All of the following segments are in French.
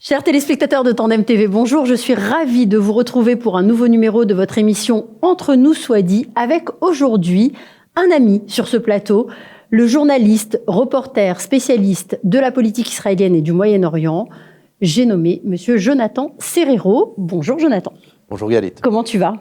Chers téléspectateurs de Tandem TV, bonjour. Je suis ravie de vous retrouver pour un nouveau numéro de votre émission Entre nous soit dit, avec aujourd'hui un ami sur ce plateau, le journaliste, reporter, spécialiste de la politique israélienne et du Moyen-Orient. J'ai nommé Monsieur Jonathan Serrero. Bonjour Jonathan. Bonjour Galit. Comment tu vas ?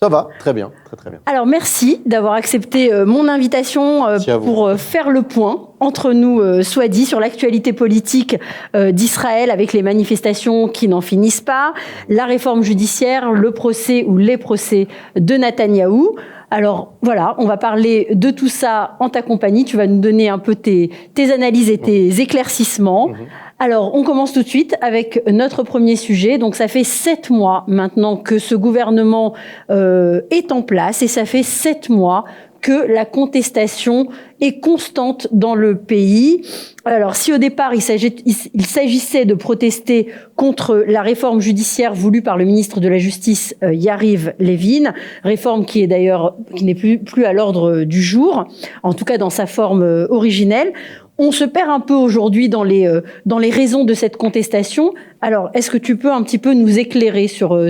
Ça va, très bien, très bien. Alors merci d'avoir accepté mon invitation pour faire le point entre nous, soit dit, sur l'actualité politique d'Israël avec les manifestations qui n'en finissent pas, la réforme judiciaire, le procès ou les procès de Netanyahou. Alors voilà, on va parler de tout ça en ta compagnie. Tu vas nous donner un peu tes analyses et tes éclaircissements. Alors, on commence tout de suite avec notre premier sujet. Donc, ça fait 7 mois maintenant que ce gouvernement est en place et ça fait 7 mois que la contestation est constante dans le pays. Alors, si au départ, il s'agissait de protester contre la réforme judiciaire voulue par le ministre de la Justice, Yariv Levin, réforme qui est d'ailleurs, qui n'est plus à l'ordre du jour, en tout cas dans sa forme originelle, on se perd un peu aujourd'hui dans les raisons de cette contestation. Alors, est-ce que tu peux un petit peu nous éclairer sur les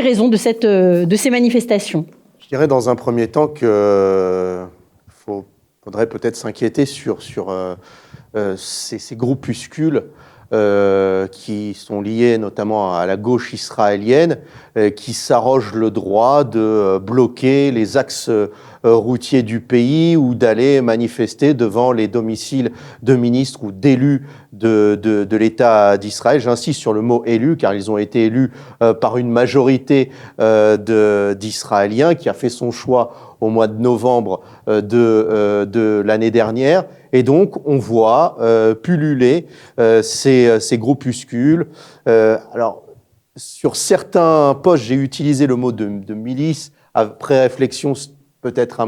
raisons de ces manifestations ? Je dirais dans un premier temps qu'il faudrait peut-être s'inquiéter sur ces groupuscules qui sont liés notamment à la gauche israélienne, qui s'arrogent le droit de bloquer les axes routiers du pays ou d'aller manifester devant les domiciles de ministres ou d'élus de l'État d'Israël. J'insiste sur le mot élus, car ils ont été élus par une majorité d'Israéliens qui a fait son choix au mois de novembre de l'année dernière. Et donc, on voit pulluler ces groupuscules. Alors, sur certains postes, j'ai utilisé le mot de milice. Après réflexion, peut-être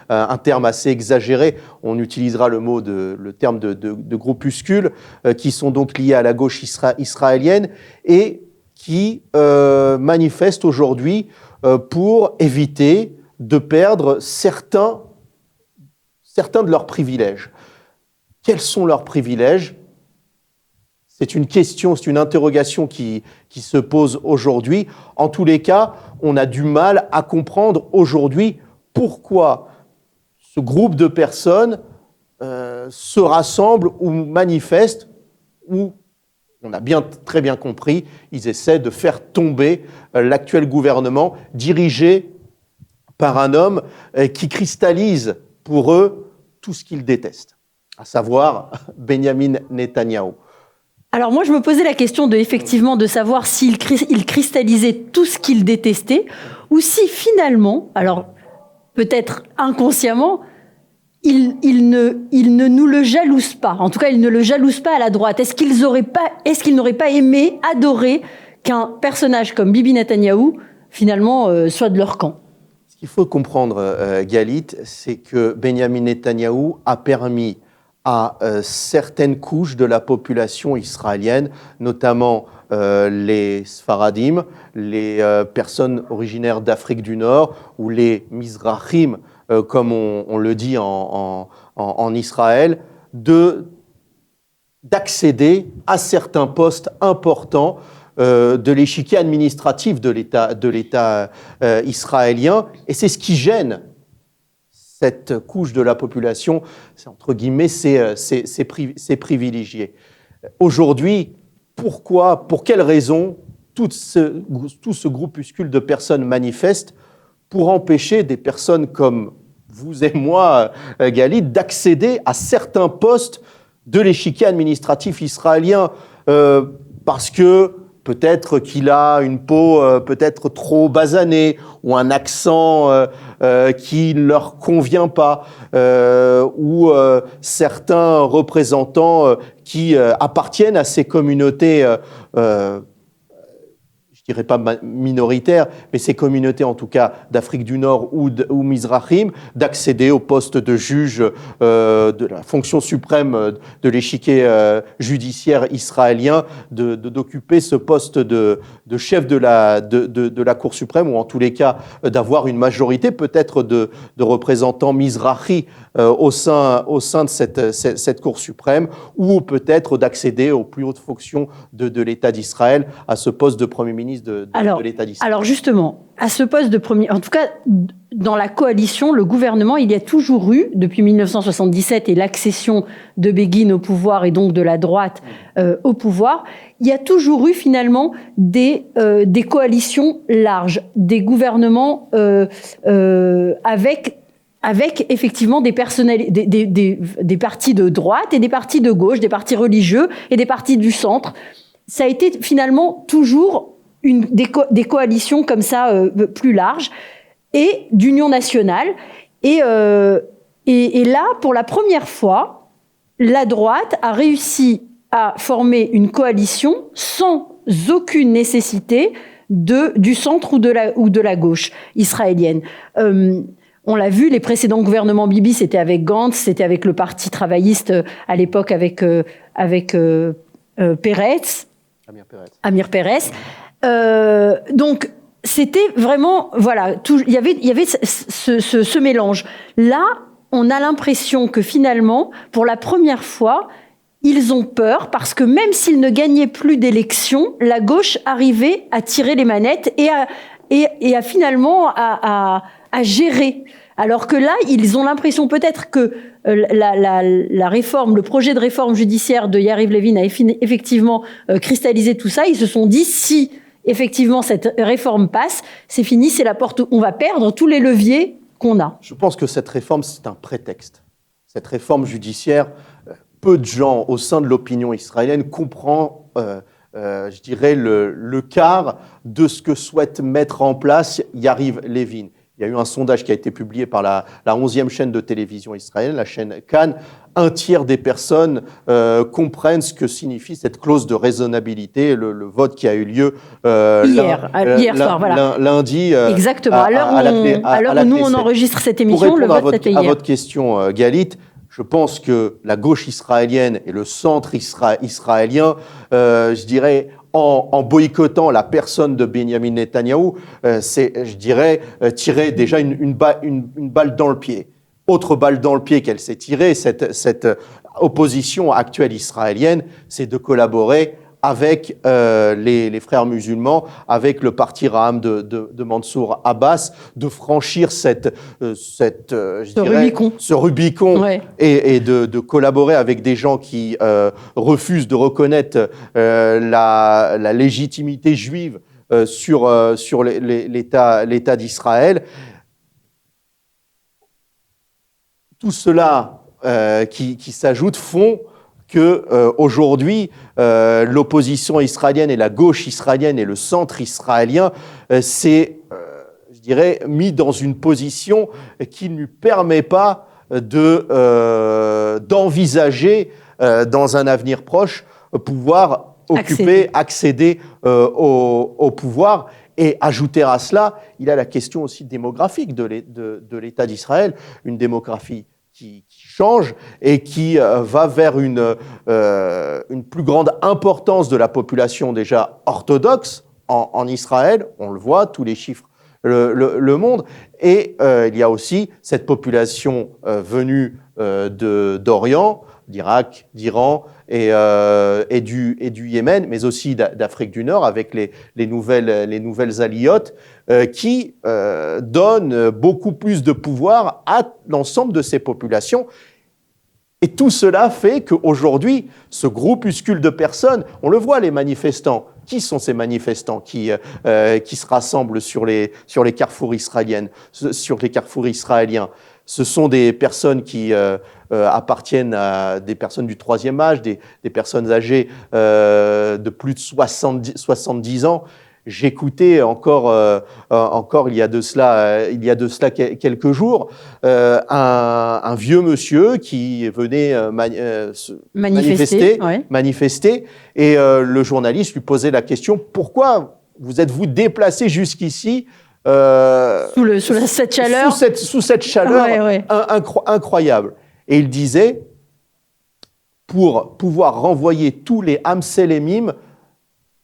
un terme assez exagéré. On utilisera le terme de groupuscules qui sont donc liés à la gauche israélienne et qui manifestent aujourd'hui pour éviter de perdre certains de leurs privilèges. Quels sont leurs privilèges ? C'est une question, c'est une interrogation qui se pose aujourd'hui. En tous les cas, on a du mal à comprendre aujourd'hui pourquoi ce groupe de personnes se rassemble ou manifeste, où on a très bien compris, ils essaient de faire tomber l'actuel gouvernement dirigé par un homme qui cristallise pour eux tout ce qu'ils détestent, à savoir Benyamin Netanyahou. Alors moi, je me posais la question de savoir s'il cristallisait tout ce qu'il détestait ou si finalement, alors peut-être inconsciemment, il ne nous le jalouse pas. En tout cas, il ne le jalouse pas à la droite. Est-ce qu'ils n'auraient pas aimé, adoré qu'un personnage comme Bibi Netanyahou, finalement, soit de leur camp ? Ce qu'il faut comprendre, Galit, c'est que Benyamin Netanyahou a permis à certaines couches de la population israélienne, notamment les Sfaradim, les personnes originaires d'Afrique du Nord, ou les Mizrahim, comme on le dit en Israël, d'accéder à certains postes importants de l'échiquier administratif de l'État israélien. Et c'est ce qui gêne cette couche de la population, c'est entre guillemets, c'est privilégié. Aujourd'hui, pour quelles raisons tout ce groupuscule de personnes manifeste pour empêcher des personnes comme vous et moi, Galit, d'accéder à certains postes de l'échiquier administratif israélien parce que peut-être qu'il a une peau peut-être trop basanée ou un accent qui ne leur convient pas ou certains représentants qui appartiennent à ces communautés, je dirais pas minoritaires, mais ces communautés en tout cas d'Afrique du Nord ou Mizrahim, d'accéder au poste de juge de la fonction suprême de l'échiquier judiciaire israélien, d'occuper ce poste de chef de la Cour suprême, ou en tous les cas d'avoir une majorité peut-être de représentants Mizrahi au sein de cette Cour suprême, ou peut-être d'accéder aux plus hautes fonctions de l'État d'Israël, à ce poste de Premier ministre de l'État d'Israël. Alors justement, à ce poste de Premier... En tout cas, dans la coalition, le gouvernement, il y a toujours eu, depuis 1977 et l'accession de Begin au pouvoir et donc de la droite au pouvoir, il y a toujours eu finalement des coalitions larges, des gouvernements avec effectivement des partis de droite et des partis de gauche, des partis religieux et des partis du centre. Ça a été finalement toujours des coalitions comme ça plus larges et d'union nationale. Et là, pour la première fois, la droite a réussi à former une coalition sans aucune nécessité du centre ou de la gauche israélienne. On l'a vu, les précédents gouvernements Bibi, c'était avec Gantz, c'était avec le Parti travailliste à l'époque avec Peretz. Amir Peretz. Donc, c'était vraiment, voilà, il y avait ce mélange. Là, on a l'impression que finalement, pour la première fois, ils ont peur parce que même s'ils ne gagnaient plus d'élections, la gauche arrivait à tirer les manettes et à finalement à gérer. Alors que là, ils ont l'impression peut-être que la réforme, le projet de réforme judiciaire de Yariv Levin a effectivement cristallisé tout ça. Ils se sont dit, si effectivement cette réforme passe, c'est fini, c'est la porte où on va perdre tous les leviers qu'on a. Je pense que cette réforme, c'est un prétexte. Cette réforme judiciaire, peu de gens au sein de l'opinion israélienne comprennent, je dirais, le quart de ce que souhaite mettre en place Yariv Levin. Il y a eu un sondage qui a été publié par la 11e chaîne de télévision israélienne, la chaîne Cannes. Un tiers des personnes comprennent ce que signifie cette clause de raisonnabilité, le vote qui a eu lieu hier soir, voilà. Lundi. Exactement. À l'heure où nous on enregistre cette émission, le vote c'était hier. À votre question, Galit, je pense que la gauche israélienne et le centre israélien, je dirais, en boycottant la personne de Benjamin Netanyahou, c'est, je dirais, tirer déjà une balle dans le pied. Autre balle dans le pied qu'elle s'est tirée, cette opposition actuelle israélienne, c'est de collaborer avec les frères musulmans, avec le parti Raham de Mansour Abbas, de franchir ce Rubicon ouais. et de collaborer avec des gens qui refusent de reconnaître la légitimité juive sur l'État d'Israël. Tout cela qui s'ajoute font que aujourd'hui l'opposition israélienne et la gauche israélienne et le centre israélien s'est, je dirais, mis dans une position qui ne lui permet pas d'envisager dans un avenir proche pouvoir accéder au pouvoir. Et ajouter à cela, il y a la question aussi démographique de l'État d'Israël, une démographie qui change et qui va vers une plus grande importance de la population déjà orthodoxe en Israël. On le voit, tous les chiffres le montrent. Et il y a aussi cette population venue d'Orient, d'Irak, d'Iran et du Yémen, mais aussi d'Afrique du Nord avec les nouvelles aliotes qui donnent beaucoup plus de pouvoir à l'ensemble de ces populations. Et tout cela fait qu'aujourd'hui, ce groupuscule de personnes, on le voit, les manifestants. Qui sont ces manifestants qui se rassemblent sur les carrefours israéliens? Ce sont des personnes qui appartiennent à des personnes du troisième âge, des personnes âgées de plus de 70 ans. J'écoutais encore il y a de cela quelques jours un vieux monsieur qui venait manifester, et le journaliste lui posait la question: pourquoi vous êtes-vous déplacé jusqu'ici sous cette chaleur, sous cette chaleur incroyable. Et il disait, pour pouvoir renvoyer tous les Amselémim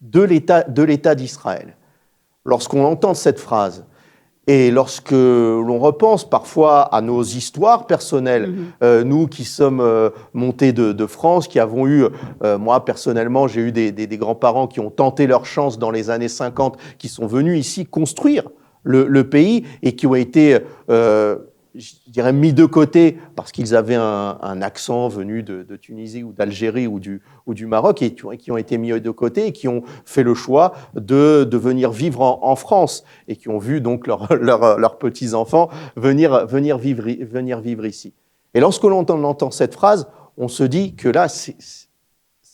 de l'État d'Israël. Lorsqu'on entend cette phrase, et lorsque l'on repense parfois à nos histoires personnelles, nous qui sommes montés de France, qui avons eu, moi personnellement, j'ai eu des grands-parents qui ont tenté leur chance dans les années 50, qui sont venus ici construire le pays et qui ont été, je dirais, mis de côté parce qu'ils avaient un accent venu de Tunisie ou d'Algérie ou du Maroc et qui ont été mis de côté et qui ont fait le choix de venir vivre en France et qui ont vu donc leurs petits-enfants venir vivre ici. Et lorsque l'on entend cette phrase, on se dit que là, c'est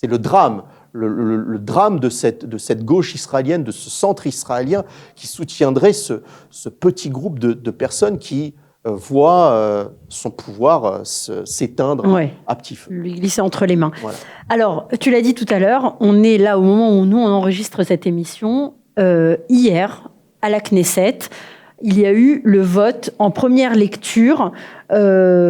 le drame. Le drame de cette gauche israélienne, de ce centre israélien qui soutiendrait ce petit groupe de personnes qui voient son pouvoir s'éteindre à petit feu. Lui glisser entre les mains. Voilà. Alors, tu l'as dit tout à l'heure, on est là au moment où nous, on enregistre cette émission. Hier, à la Knesset, il y a eu le vote en première lecture de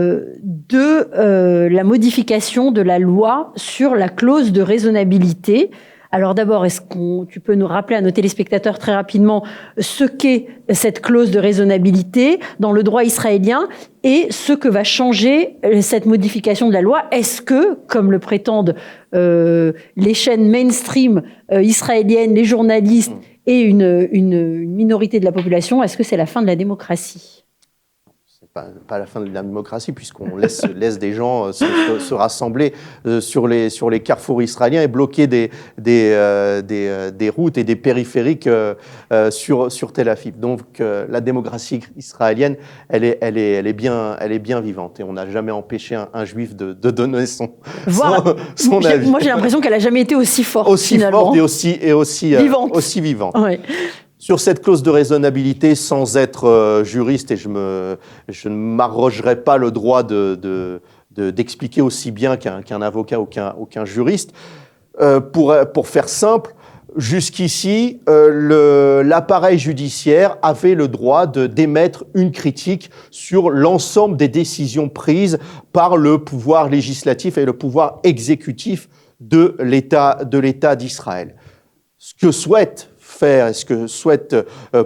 la modification de la loi sur la clause de raisonnabilité. Alors d'abord, est-ce que tu peux nous rappeler à nos téléspectateurs très rapidement ce qu'est cette clause de raisonnabilité dans le droit israélien et ce que va changer cette modification de la loi? Est-ce que, comme le prétendent les chaînes mainstream israéliennes, les journalistes et une minorité de la population, est-ce que c'est la fin de la démocratie? Pas la fin de la démocratie, puisqu'on laisse des gens se rassembler sur les carrefours israéliens et bloquer des routes et des périphériques sur Tel Aviv. Donc la démocratie israélienne, elle est bien vivante et on n'a jamais empêché un juif de donner son avis. Moi j'ai l'impression qu'elle n'a jamais été aussi forte. Aussi forte et aussi vivante. Ouais. Sur cette clause de raisonnabilité, sans être juriste, et je ne m'arrogerai pas le droit d'expliquer aussi bien qu'un avocat ou qu'un juriste, pour faire simple, jusqu'ici, l'appareil judiciaire avait le droit d'émettre une critique sur l'ensemble des décisions prises par le pouvoir législatif et le pouvoir exécutif de l'État d'Israël. Ce que souhaite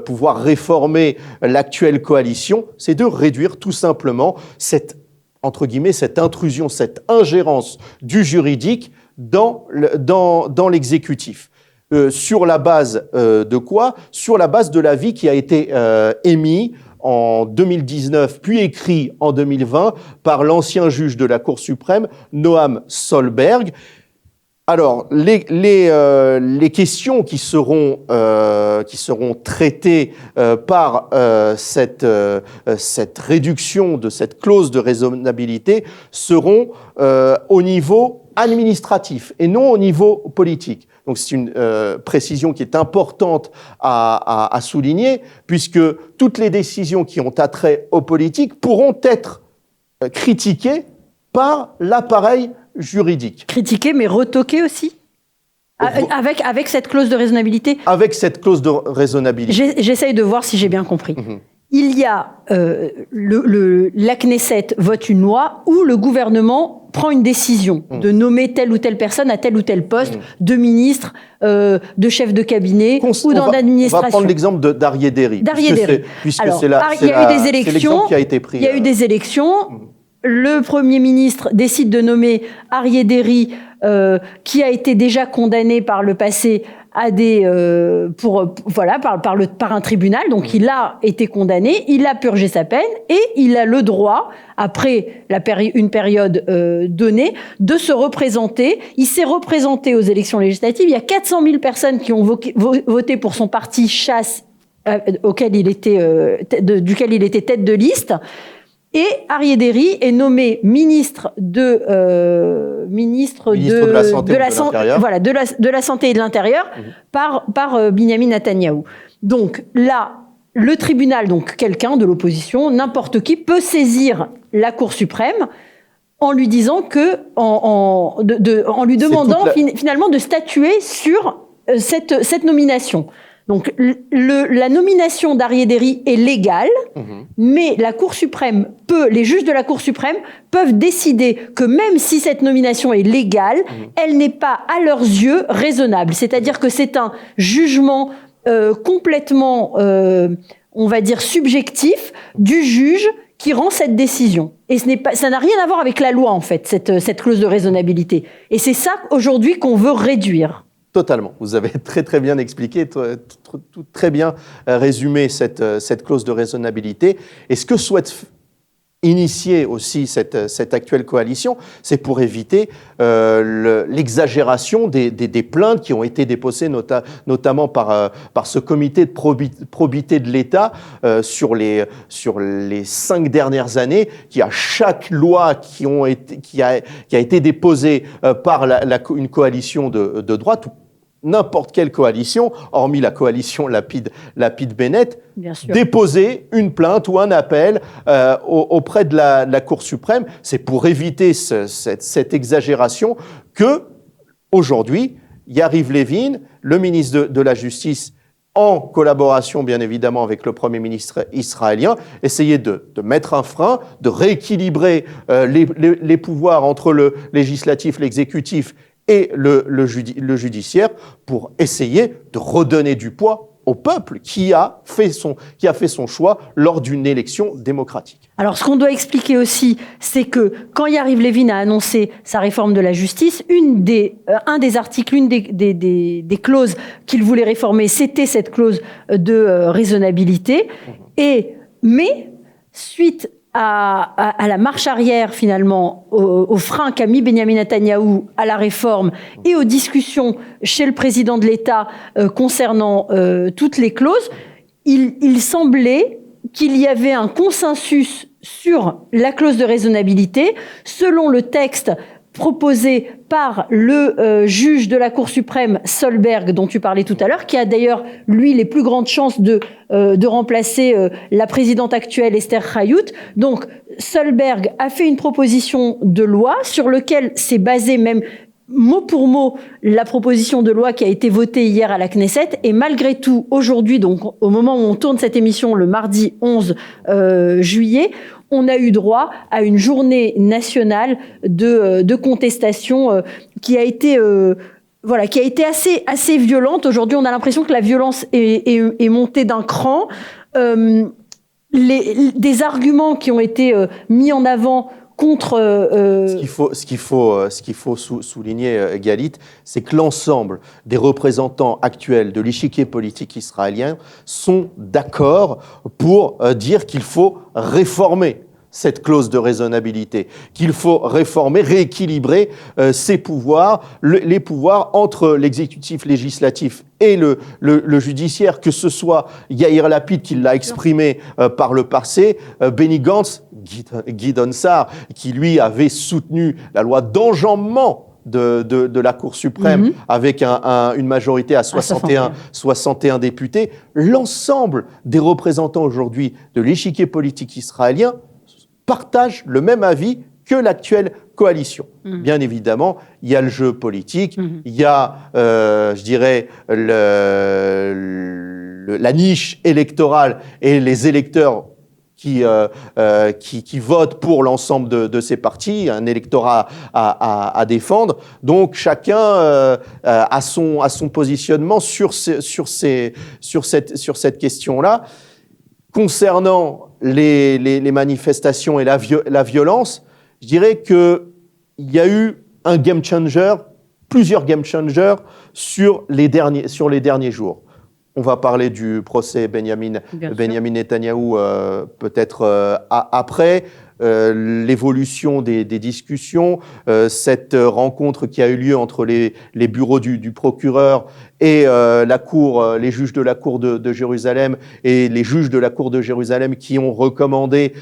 pouvoir réformer l'actuelle coalition, c'est de réduire tout simplement cette intrusion, cette ingérence du juridique dans l'exécutif. Sur la base de quoi? Sur la base de l'avis qui a été émis en 2019, puis écrit en 2020 par l'ancien juge de la Cour suprême, Noam Solberg. Alors, les questions qui seront traitées par cette réduction de cette clause de raisonnabilité seront au niveau administratif et non au niveau politique. Donc c'est une précision qui est importante à souligner, puisque toutes les décisions qui ont attrait aux politiques pourront être critiquées par l'appareil juridique. Critiqué, mais retoqué aussi avec cette clause de raisonnabilité. Avec cette clause de raisonnabilité. J'essaye de voir si j'ai bien compris. Il y a la Knesset vote une loi où le gouvernement prend une décision de nommer telle ou telle personne à tel ou tel poste, de ministre, de chef de cabinet ou dans l'administration. On va prendre l'exemple d'Aryeh Deri. Puisque c'est l'exemple qui a été pris. Il y a eu des élections. Le Premier ministre décide de nommer Aryeh Deri, qui a été déjà condamné par le passé à par un tribunal. Donc il a été condamné, il a purgé sa peine et il a le droit, après une période donnée, de se représenter. Il s'est représenté aux élections législatives. Il y a 400 000 personnes qui ont voté pour son parti Chasse, duquel il était tête de liste. Et Aryeh Deri est nommé ministre de la santé et de l'intérieur par Binyamin Netanyahou. Donc là, le tribunal, donc quelqu'un de l'opposition, n'importe qui, peut saisir la Cour suprême en lui disant en lui demandant finalement de statuer sur cette nomination. Donc la nomination d'Aryeh Deri est légale, mais la Cour suprême les juges de la Cour suprême peuvent décider que même si cette nomination est légale, elle n'est pas à leurs yeux raisonnable. C'est-à-dire que c'est un jugement complètement, on va dire, subjectif du juge qui rend cette décision. Et ça n'a rien à voir avec la loi, en fait, cette clause de raisonnabilité. Et c'est ça, aujourd'hui, qu'on veut réduire. Totalement. Vous avez très très bien expliqué, très bien résumé cette clause de raisonnabilité. Et ce que souhaite initier aussi cette actuelle coalition, c'est pour éviter l'exagération des plaintes qui ont été déposées notamment par ce comité de probité de l'État sur les 5 dernières années, qui à chaque loi qui a été déposée par une coalition de droite, n'importe quelle coalition, hormis la coalition Lapid-Bennett, déposer une plainte ou un appel auprès de la Cour suprême. C'est pour éviter cette exagération que, aujourd'hui, Yariv Levin, le ministre de la Justice, en collaboration bien évidemment avec le Premier ministre israélien, essayait de mettre un frein, de rééquilibrer les pouvoirs entre le législatif, l'exécutif et le judiciaire, pour essayer de redonner du poids au peuple qui a fait son choix lors d'une élection démocratique. Alors, ce qu'on doit expliquer aussi, c'est que quand Yariv Levin a annoncé sa réforme de la justice, un des articles, une des clauses qu'il voulait réformer, c'était cette clause de raisonnabilité. Mais suite à la marche arrière, finalement, au frein qu'a mis Benyamin Netanyahou à la réforme et aux discussions chez le président de l'État concernant toutes les clauses, il semblait qu'il y avait un consensus sur la clause de raisonnabilité, selon le texte proposé par le juge de la Cour suprême, Solberg, dont tu parlais tout à l'heure, qui a d'ailleurs, lui, les plus grandes chances de remplacer la présidente actuelle, Esther Chayyout. Donc, Solberg a fait une proposition de loi sur laquelle s'est basée même mot pour mot la proposition de loi qui a été votée hier à la Knesset. Et malgré tout, aujourd'hui, donc au moment où on tourne cette émission, le mardi 11 juillet, on a eu droit à une journée nationale de contestation qui a été assez violente. Aujourd'hui, on a l'impression que la violence est montée d'un cran. Des arguments qui ont été mis en avant contre. Ce qu'il faut souligner, Galit, c'est que l'ensemble des représentants actuels de l'échiquier politique israélien sont d'accord pour dire qu'il faut réformer cette clause de raisonnabilité, qu'il faut réformer, rééquilibrer ces pouvoirs, les pouvoirs entre l'exécutif législatif et le judiciaire, que ce soit Yair Lapid qui l'a exprimé par le passé, Benny Gantz, Gideon Sa'ar, qui lui avait soutenu la loi d'enjambement de la Cour suprême avec une majorité à 61 députés. L'ensemble des représentants aujourd'hui de l'échiquier politique israélien partagent le même avis que l'actuelle coalition. Bien évidemment, il y a le jeu politique, il y a, je dirais, la niche électorale et les électeurs qui votent pour l'ensemble de ces partis, un électorat à défendre. Donc chacun a son positionnement sur cette question-là. Concernant les manifestations et la violence, je dirais qu'il y a eu plusieurs game changers sur les derniers jours. On va parler du procès Benyamin Netanyahou peut-être après. L'évolution des discussions, cette rencontre qui a eu lieu entre les bureaux du procureur et les juges de la Cour de Jérusalem et les juges de la Cour de Jérusalem qui ont recommandé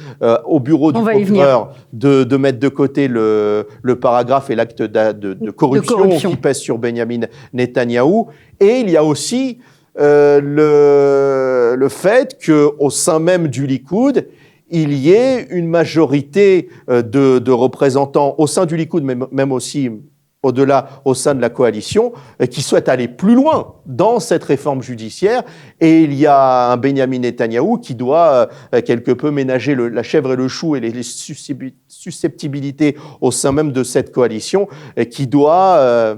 au bureau du procureur de mettre de côté le paragraphe et l'acte de corruption qui pèse sur Benyamin Netanyahou. Et il y a aussi le fait qu'au sein même du Likoud, il y ait une majorité de représentants au sein du Likoud, même aussi au-delà, au sein de la coalition, qui souhaitent aller plus loin dans cette réforme judiciaire. Et il y a un Benyamin Netanyahou qui doit quelque peu ménager la chèvre et le chou et les susceptibilités au sein même de cette coalition, et qui doit,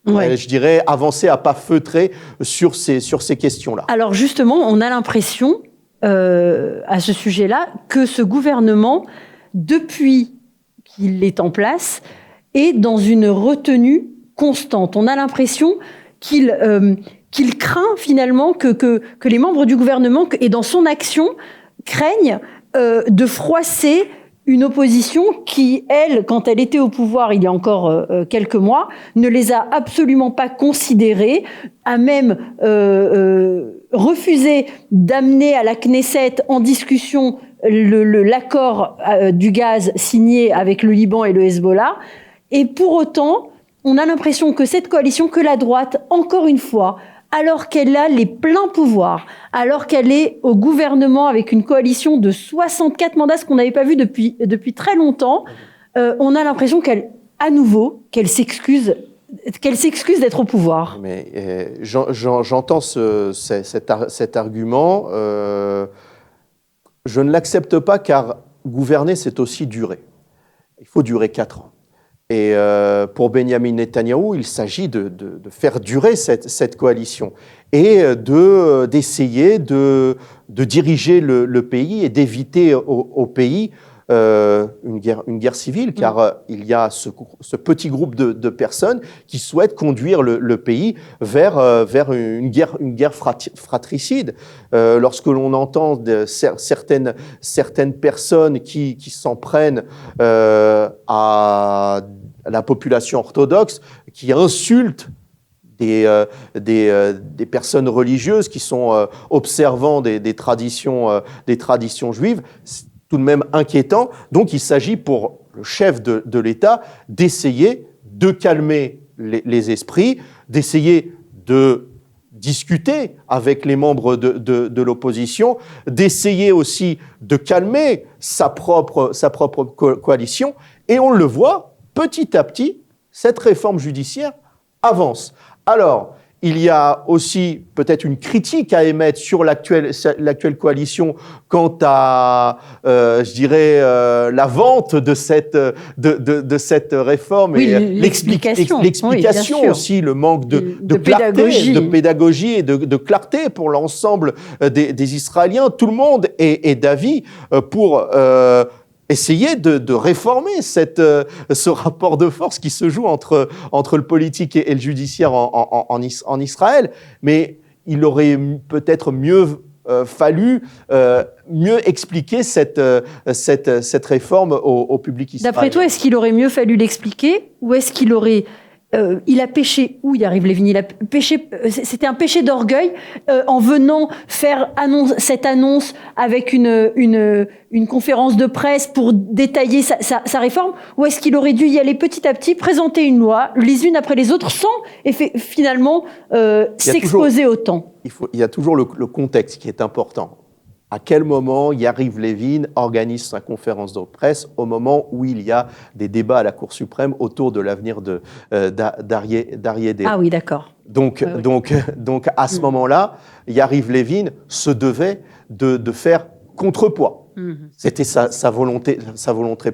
je dirais, avancer à pas feutrés sur ces questions-là. Alors justement, on a l'impression, à ce sujet-là, que ce gouvernement, depuis qu'il est en place, est dans une retenue constante. On a l'impression qu'il craint finalement que les membres du gouvernement et dans son action craignent de froisser une opposition qui, elle, quand elle était au pouvoir il y a encore quelques mois, ne les a absolument pas considérés, a même refusé d'amener à la Knesset en discussion l'accord du gaz signé avec le Liban et le Hezbollah. Et pour autant, on a l'impression que cette coalition, que la droite, encore une fois, alors qu'elle a les pleins pouvoirs, alors qu'elle est au gouvernement avec une coalition de 64 mandats, ce qu'on n'avait pas vu depuis très longtemps, on a l'impression qu'elle s'excuse d'être au pouvoir. Mais j'entends cet argument. Je ne l'accepte pas car gouverner, c'est aussi durer. Il faut durer 4 ans. Et pour Benyamin Netanyahou, il s'agit de faire durer cette coalition et d'essayer de diriger le pays et d'éviter au pays une guerre civile, car il y a ce petit groupe de personnes qui souhaitent conduire le pays vers une guerre fratricide. Lorsque l'on entend certaines personnes qui s'en prennent à la population orthodoxe, qui insultent des personnes religieuses qui sont observant des traditions juives, c'est tout de même inquiétant. Donc il s'agit pour le chef de l'État d'essayer de calmer les esprits, d'essayer de discuter avec les membres de l'opposition, d'essayer aussi de calmer sa propre coalition. Et on le voit, petit à petit, cette réforme judiciaire avance. Alors, il y a aussi peut-être une critique à émettre sur l'actuelle coalition quant à, je dirais, la vente de cette réforme, oui, et l'explication oui, aussi, le manque de pédagogie et de clarté pour l'ensemble des Israéliens. Tout le monde est d'avis pour essayer de réformer ce rapport de force qui se joue entre le politique et le judiciaire en Israël. Mais il aurait peut-être mieux fallu mieux expliquer cette réforme au public israélien. D'après toi, est-ce qu'il aurait mieux fallu l'expliquer ou est-ce qu'il aurait... il a péché, où Yariv Levin, il a péché, c'était un péché d'orgueil en venant faire cette annonce avec une conférence de presse pour détailler sa réforme, ou est-ce qu'il aurait dû y aller petit à petit, présenter une loi, les unes après les autres, sans finalement s'exposer autant? Il y a toujours le contexte qui est important. À quel moment Yariv Levin organise sa conférence de presse au moment où il y a des débats à la Cour suprême autour de l'avenir d'Aryeh Deri. Ah oui, d'accord. Donc à ce moment-là, Yariv Levin se devait de faire contrepoids. C'était sa volonté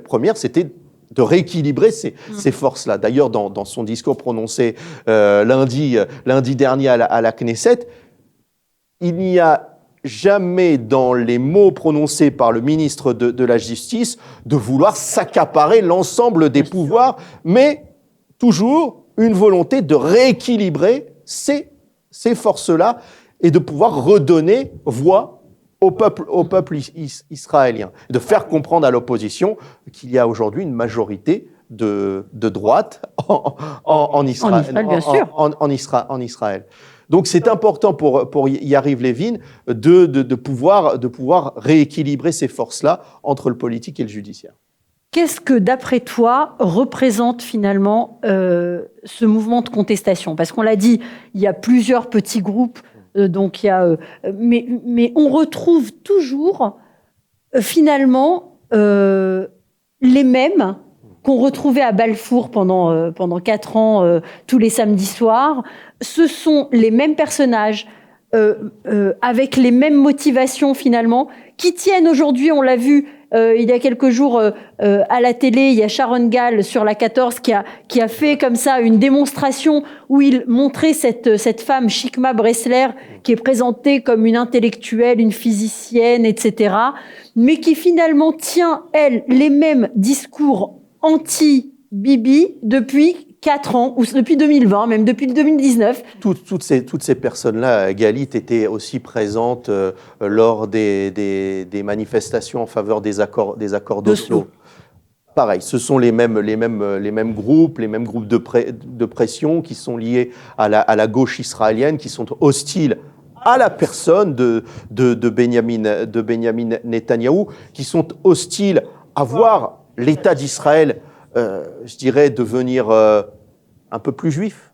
première, c'était de rééquilibrer ces forces-là. D'ailleurs, dans son discours prononcé lundi dernier à la Knesset, il n'y a jamais dans les mots prononcés par le ministre de la Justice de vouloir s'accaparer l'ensemble des pouvoirs, mais toujours une volonté de rééquilibrer ces forces-là et de pouvoir redonner voix au peuple israélien, de faire comprendre à l'opposition qu'il y a aujourd'hui une majorité de droite en Israël. Bien sûr. En Israël. Donc c'est important pour Yariv Levin de pouvoir rééquilibrer ces forces-là entre le politique et le judiciaire. Qu'est-ce que, d'après toi, représente finalement ce mouvement de contestation? Parce qu'on l'a dit, il y a plusieurs petits groupes, donc il y a, mais on retrouve toujours finalement les mêmes qu'on retrouvait à Balfour pendant 4 ans, tous les samedis soirs. Ce sont les mêmes personnages, avec les mêmes motivations finalement, qui tiennent aujourd'hui, on l'a vu il y a quelques jours à la télé, il y a Sharon Gall sur la 14 qui a fait comme ça une démonstration où il montrait cette femme, Chikma Bressler, qui est présentée comme une intellectuelle, une physicienne, etc., mais qui finalement tient, elle, les mêmes discours anti-Bibi depuis 4 ans, ou depuis 2020, même depuis 2019. Toutes ces personnes-là, Galit, étaient aussi présentes lors des manifestations en faveur des accords d'Oslo. Pareil, ce sont les mêmes groupes, de pression qui sont liés à la gauche israélienne, qui sont hostiles à la personne de Benyamin Netanyahou, qui sont hostiles à voir l'État d'Israël, je dirais, devenir un peu plus juif,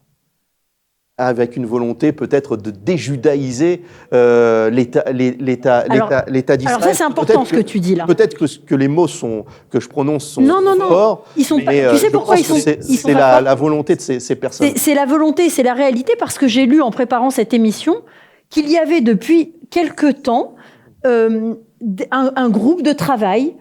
avec une volonté peut-être de déjudaïser l'État d'Israël. Alors ça, c'est important ce que tu dis là. Peut-être que les mots que je prononce sont forts. Ils sont pas, tu sais pourquoi ils sont c'est la volonté de ces personnes. C'est la volonté, c'est la réalité, parce que j'ai lu en préparant cette émission qu'il y avait depuis quelque temps un groupe de travail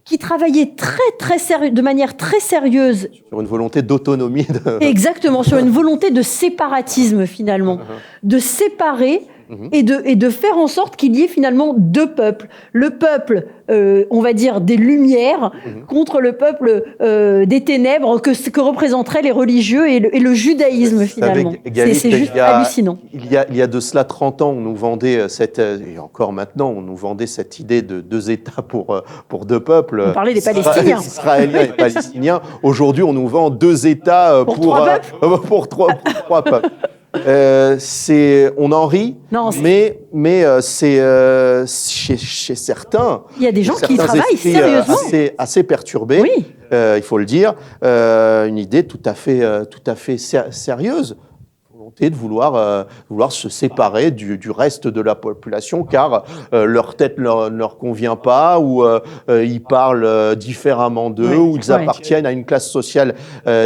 qui travaillait très sérieux, de manière très sérieuse. Sur une volonté d'autonomie. Exactement, sur une volonté de séparatisme finalement. De séparer et de faire en sorte qu'il y ait finalement 2 peuples. Le peuple, on va dire, des Lumières contre le peuple des ténèbres que représenteraient les religieux et le judaïsme finalement. C'est juste hallucinant. Il y a de cela 30 ans, on nous vendait et encore maintenant, on nous vendait cette idée de 2 États pour 2 peuples. On parlait des Palestiniens. Israéliens et Palestiniens. Aujourd'hui, on nous vend 2 États pour 3 peuples. On en rit, mais c'est chez certains. Il y a des gens qui travaillent sérieusement, assez perturbés. Oui. Il faut le dire, une idée tout à fait sérieuse. Volonté de vouloir se séparer du reste de la population, car leur tête ne leur convient pas, ou ils parlent différemment d'eux, ou ils appartiennent à une classe sociale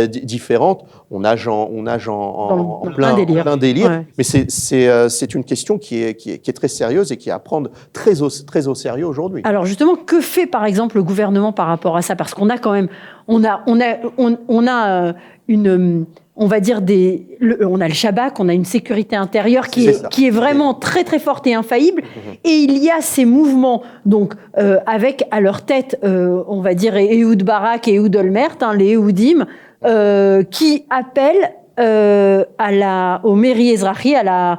différente. On nage en plein délire. Ouais. Mais c'est une question qui est très sérieuse et qui est à prendre très au sérieux aujourd'hui. Alors justement, que fait par exemple le gouvernement par rapport à ça? Parce qu'on a quand même, on a on va dire on a le Shabak, on a une sécurité intérieure qui est vraiment très très forte et infaillible. Et il y a ces mouvements, donc avec à leur tête, on va dire Ehud Barak et Ehud Olmert, les Ehudim, qui appellent au Meri Ezrahi, à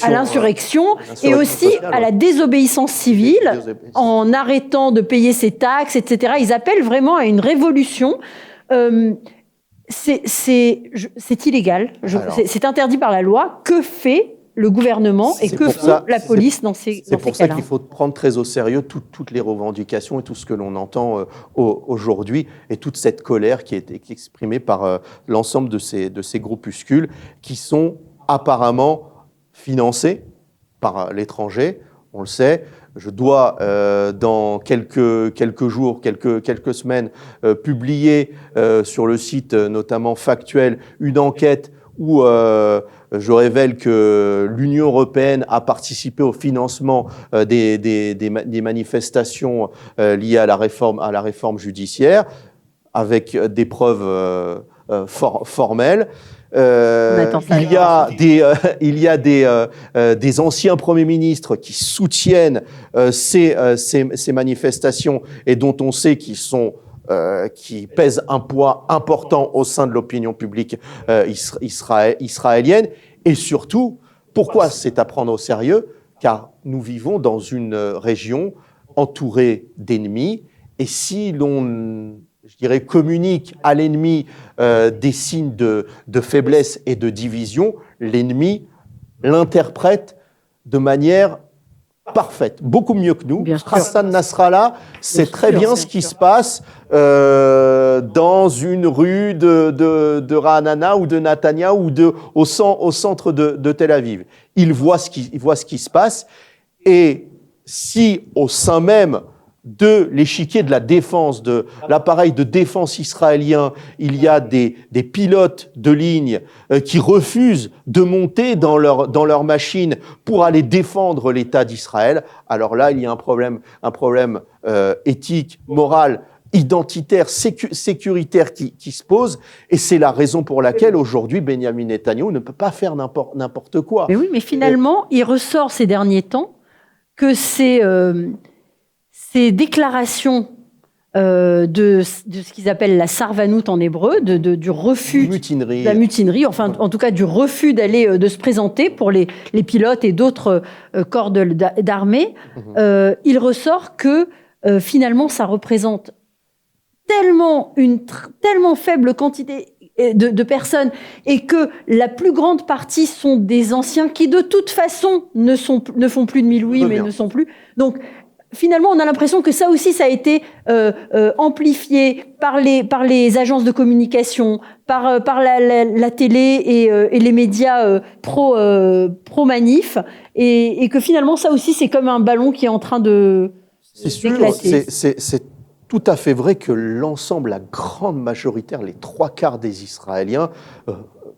l'insurrection et aussi à la désobéissance civile, en arrêtant de payer ses taxes, etc. Ils appellent vraiment à une révolution. C'est illégal, c'est interdit par la loi. Que fait le gouvernement et que fait la police dans ces cas-là? C'est pour ça qu'il faut prendre très au sérieux toutes les revendications et tout ce que l'on entend aujourd'hui, et toute cette colère qui est exprimée par l'ensemble de ces groupuscules qui sont apparemment financés par l'étranger. On le sait. Je dois, dans quelques jours, quelques semaines, publier sur le site, notamment Factuel, une enquête où je révèle que l'Union européenne a participé au financement des manifestations liées à la réforme judiciaire, avec des preuves formelles. Il y a des anciens premiers ministres qui soutiennent ces manifestations et dont on sait qui pèsent un poids important au sein de l'opinion publique israélienne. Et surtout, pourquoi c'est à prendre au sérieux? Car nous vivons dans une région entourée d'ennemis, et si l'on communique à l'ennemi des signes de faiblesse et de division, l'ennemi l'interprète de manière parfaite, beaucoup mieux que nous. Hassan Nasrallah sait très bien ce qui se passe dans une rue de Ra'anana ou de Netanya ou au centre de Tel Aviv. Il voit ce qui se passe, et si au sein même de l'échiquier de la défense, de l'appareil de défense israélien, il y a des pilotes de ligne qui refusent de monter dans leur machine pour aller défendre l'État d'Israël, alors là, il y a un problème éthique, moral, identitaire, sécuritaire qui se pose, et c'est la raison pour laquelle aujourd'hui Benyamin Netanyahou ne peut pas faire n'importe quoi. Mais oui, mais finalement, il ressort ces derniers temps que ces déclarations de ce qu'ils appellent la sarvanout en hébreu, du refus de la mutinerie, enfin en tout cas du refus de se présenter pour les pilotes et d'autres corps d'armée, il ressort que finalement ça représente une tellement faible quantité de personnes et que la plus grande partie sont des anciens qui de toute façon ne font plus de Miloui, mais ne sont plus. Donc finalement, on a l'impression que ça aussi, ça a été amplifié par les agences de communication, par la télé et les médias pro-manif, et que finalement, ça aussi, c'est comme un ballon qui est en train de d'éclater. C'est tout à fait vrai que l'ensemble, la grande majorité, les 3/4 des Israéliens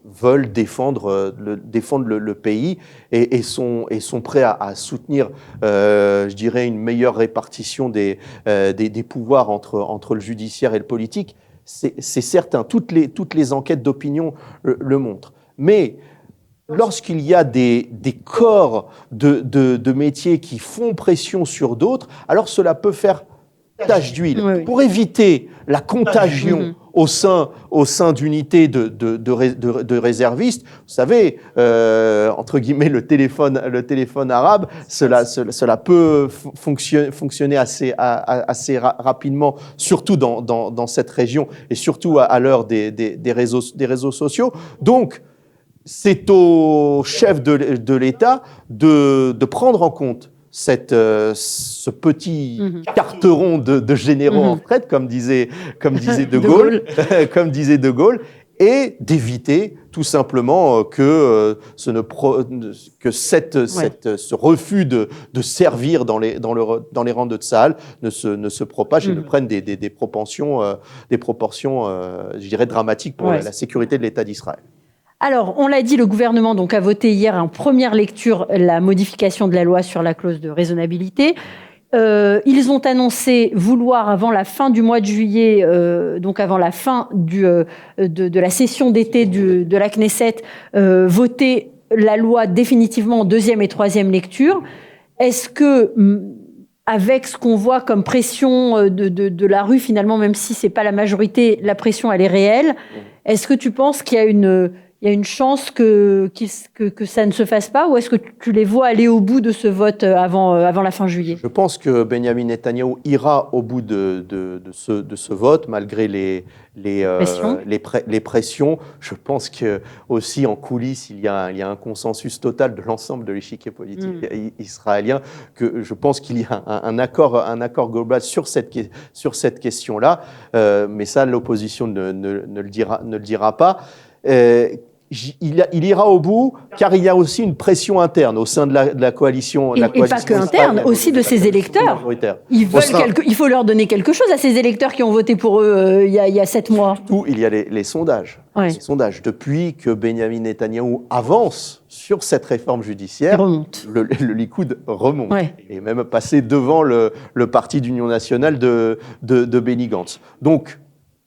veulent défendre le pays et sont prêts à soutenir, je dirais, une meilleure répartition des pouvoirs entre le judiciaire et le politique. C'est certain, toutes les enquêtes d'opinion le montrent. Mais lorsqu'il y a des corps de métiers qui font pression sur d'autres, alors cela peut faire tache d'huile. Oui. Pour éviter la contagion au sein d'unités de réservistes, vous savez, entre guillemets, le téléphone arabe, cela peut fonctionner assez rapidement, surtout dans cette région et surtout à l'heure des réseaux sociaux. Donc, c'est au chef de l'État de prendre en compte ce petit carteron de généraux en retraite, comme disait De Gaulle, et d'éviter tout simplement que ce refus de servir dans les rangs de Tsahal ne se propage et ne prenne des proportions, je dirais, dramatiques pour la sécurité de l'État d'Israël. Alors, on l'a dit, le gouvernement donc a voté hier en première lecture la modification de la loi sur la clause de raisonnabilité. Ils ont annoncé vouloir, avant la fin du mois de juillet, donc avant la fin de la session d'été de la Knesset, voter la loi définitivement en deuxième et troisième lecture. Est-ce que, avec ce qu'on voit comme pression de la rue, finalement, même si c'est pas la majorité, la pression, elle est réelle, est-ce que tu penses qu'il y a une chance que ça ne se fasse pas, ou est-ce que tu les vois aller au bout de ce vote avant la fin juillet? Je pense que Benyamin Netanyahou ira au bout de ce vote, malgré les pressions. Je pense que aussi en coulisses, il y a un consensus total de l'ensemble de l'échiquier politique israélien, que je pense qu'il y a un accord global sur cette question-là, mais ça, l'opposition ne le dira pas. Il ira au bout, car il y a aussi une pression interne au sein de la coalition. Et pas que interne, aussi de ses électeurs. Il faut leur donner quelque chose à ces électeurs qui ont voté pour eux il y a 7 mois. Surtout, il y a les sondages. Ouais. Les sondages. Depuis que Benyamin Netanyahou avance sur cette réforme judiciaire, le Likoud remonte. Ouais. Il est même passé devant le parti d'Union nationale de Benny Gantz. Donc,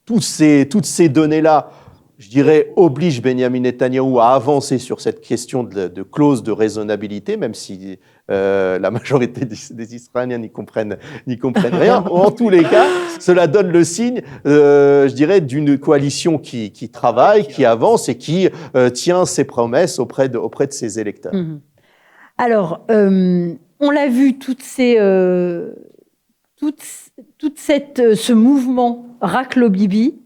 toutes ces données-là, je dirais, oblige Benyamin Netanyahou à avancer sur cette question de clause de raisonnabilité, même si la majorité des Israéliens n'y comprennent rien. En tous les cas, cela donne le signe, je dirais, d'une coalition qui travaille, qui avance et qui tient ses promesses auprès de ses électeurs. Alors, on l'a vu, ce mouvement Raclo Bibi,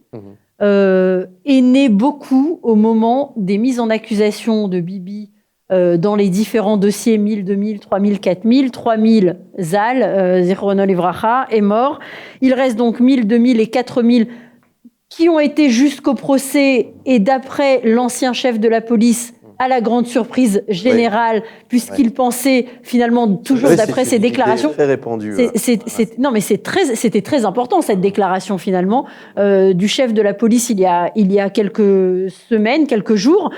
est né beaucoup au moment des mises en accusation de Bibi dans les différents dossiers 1000, 2000, 3000, 4000. 3000, Zal, Zichrono Livracha, est mort. Il reste donc 1000, 2000 et 4000 qui ont été jusqu'au procès, et d'après l'ancien chef de la police, à la grande surprise générale, puisqu'il pensait finalement, toujours d'après ses déclarations... Très répandu. Non, mais c'était très important, cette déclaration finalement, du chef de la police il y a quelques semaines, quelques jours,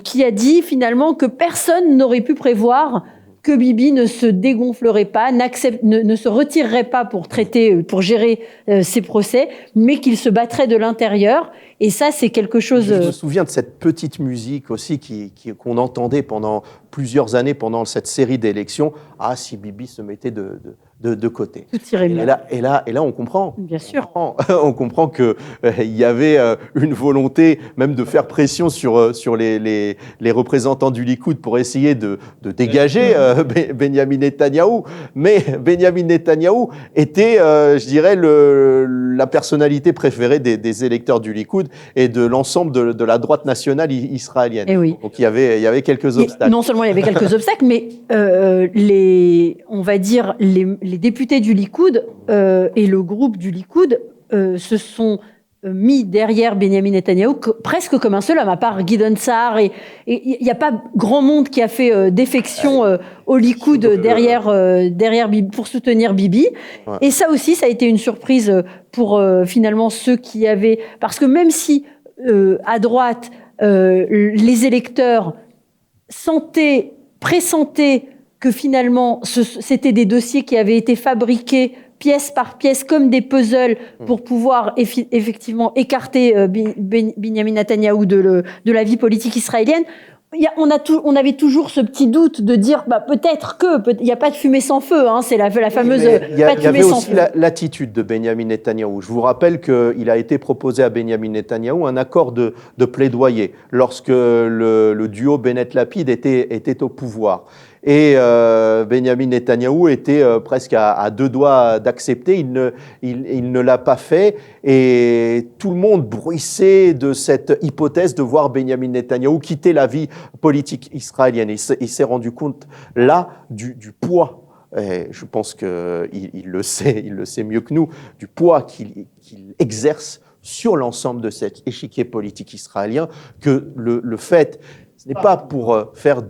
qui a dit finalement que personne n'aurait pu prévoir que Bibi ne se dégonflerait pas, ne se retirerait pas pour gérer ses procès, mais qu'il se battrait de l'intérieur. Et ça, c'est quelque chose... Je me souviens de cette petite musique aussi qu'on entendait pendant plusieurs années, pendant cette série d'élections. Ah, si Bibi se mettait de côté. Tout irait mieux. Et là, on comprend. Bien sûr. On comprend qu'il y avait une volonté même de faire pression sur les représentants du Likoud pour essayer de dégager Benyamin Netanyahou. Mais Benyamin Netanyahou était, je dirais, la personnalité préférée des électeurs du Likoud et de l'ensemble de la droite nationale israélienne. Et oui. Donc il y avait quelques obstacles. Non seulement il y avait quelques obstacles, mais on va dire les députés du Likoud et le groupe du Likoud se sont mis derrière Benyamin Netanyahou presque comme un seul homme, à part Gideon Sa'ar. Et il n'y a pas grand monde qui a fait défection au Likoud derrière Bibi, pour soutenir Bibi. Ouais. Et ça aussi, ça a été une surprise pour finalement ceux qui avaient... Parce que même si à droite, les électeurs pressentaient que finalement c'était des dossiers qui avaient été fabriqués pièce par pièce comme des puzzles pour pouvoir effectivement écarter Benyamin Netanyahou de la vie politique israélienne. On avait toujours ce petit doute de dire peut-être il n'y a pas de fumée sans feu, hein, c'est la fameuse pas de fumée sans feu. Il y avait aussi l'attitude de Benyamin Netanyahou. Je vous rappelle qu'il a été proposé à Benyamin Netanyahou un accord de plaidoyer lorsque le duo Bennett-Lapid était au pouvoir. Et Benyamin Netanyahou était presque à deux doigts d'accepter. Il ne l'a pas fait. Et tout le monde bruissait de cette hypothèse de voir Benyamin Netanyahou quitter la vie politique israélienne. Il s'est rendu compte là du poids. Et je pense qu'il le sait mieux que nous, du poids qu'il exerce sur l'ensemble de cet échiquier politique israélien, que le fait, ce n'est pas pour faire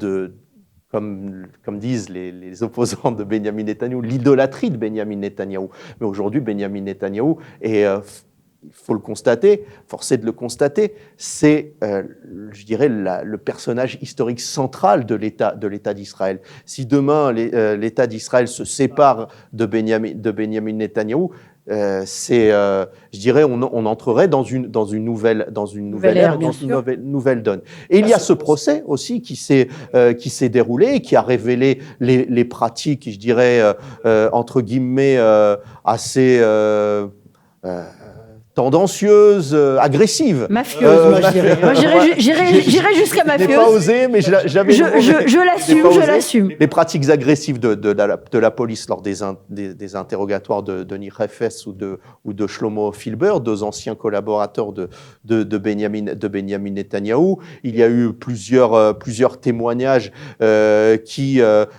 comme disent les opposants de Benyamin Netanyahou, l'idolâtrie de Benyamin Netanyahou. Mais aujourd'hui, Benyamin Netanyahou est, il faut le constater, forcé de le constater, c'est, je dirais, le personnage historique central de l'État d'Israël. Si demain l'État d'Israël se sépare de Benyamin Netanyahou, je dirais, on entrerait dans une nouvelle ère, dans une nouvelle donne. Et il y a ce procès aussi qui s'est déroulé et qui a révélé les pratiques, je dirais, entre guillemets, assez tendancieuse, agressive. Mafieuse, moi je dirais. Moi j'irais jusqu'à mafieuse. Je n'ai pas osé, mais je l'assume. Les pratiques agressives de la police lors des interrogatoires de Nir Efes ou de Shlomo Filber, deux anciens collaborateurs de Benyamin Netanyahou. Il y a eu plusieurs témoignages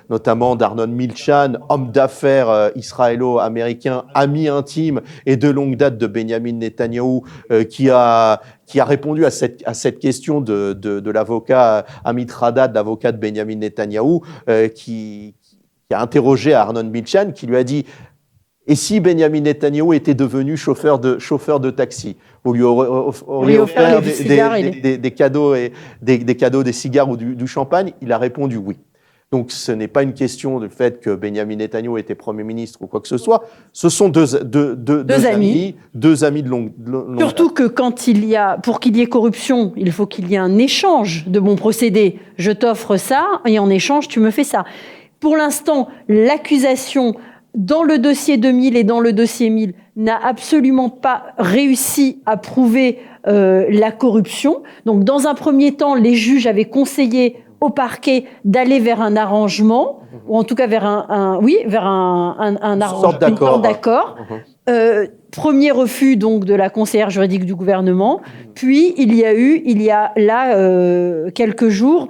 notamment d'Arnon Milchan, homme d'affaires israélo-américain, ami intime et de longue date de Benyamin Netanyahou, qui a répondu à cette question de l'avocat Amit Haddad, l'avocat de Benyamin Netanyahou, qui a interrogé Arnon Milchan, qui lui a dit: et si Benyamin Netanyahou était devenu chauffeur de taxi, vous lui auriez offert des cadeaux, des cigares ou du champagne? Il a répondu oui. Donc, ce n'est pas une question du fait que Benyamin Netanyahou était Premier ministre ou quoi que ce soit. Ce sont deux amis de longue Surtout que pour qu'il y ait corruption, il faut qu'il y ait un échange de bons procédés. Je t'offre ça et en échange, tu me fais ça. Pour l'instant, l'accusation dans le dossier 2000 et dans le dossier 1000 n'a absolument pas réussi à prouver la corruption. Donc, dans un premier temps, les juges avaient conseillé au parquet d'aller vers un arrangement, ou en tout cas vers un arrangement, une sorte d'accord. Premier refus donc de la conseillère juridique du gouvernement. Puis il y a là quelques jours,